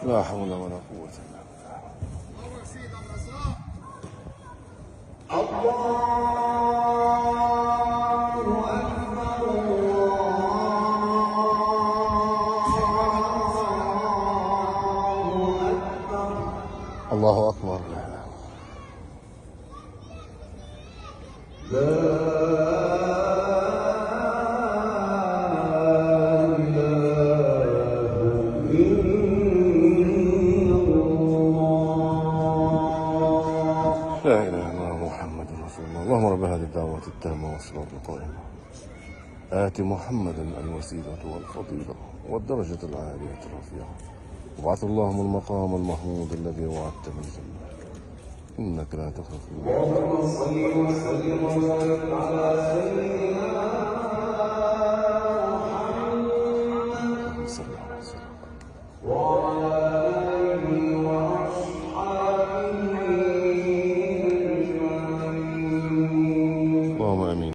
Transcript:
لا حول ولا قوة إلا بالله. الله أكبر. لا إله إلا الله محمد رسول الله. اللهم رب هذه الدعوة التامة والصلاة القائمة آت محمدا الوسيلة والفضيلة والدرجة العالية الرفيعة وابعث اللهم المقام المحمود الذي وعدت من جنتك إنك لا تخلف الميعاد. اللهم صل وسلم وبارك على سيدنا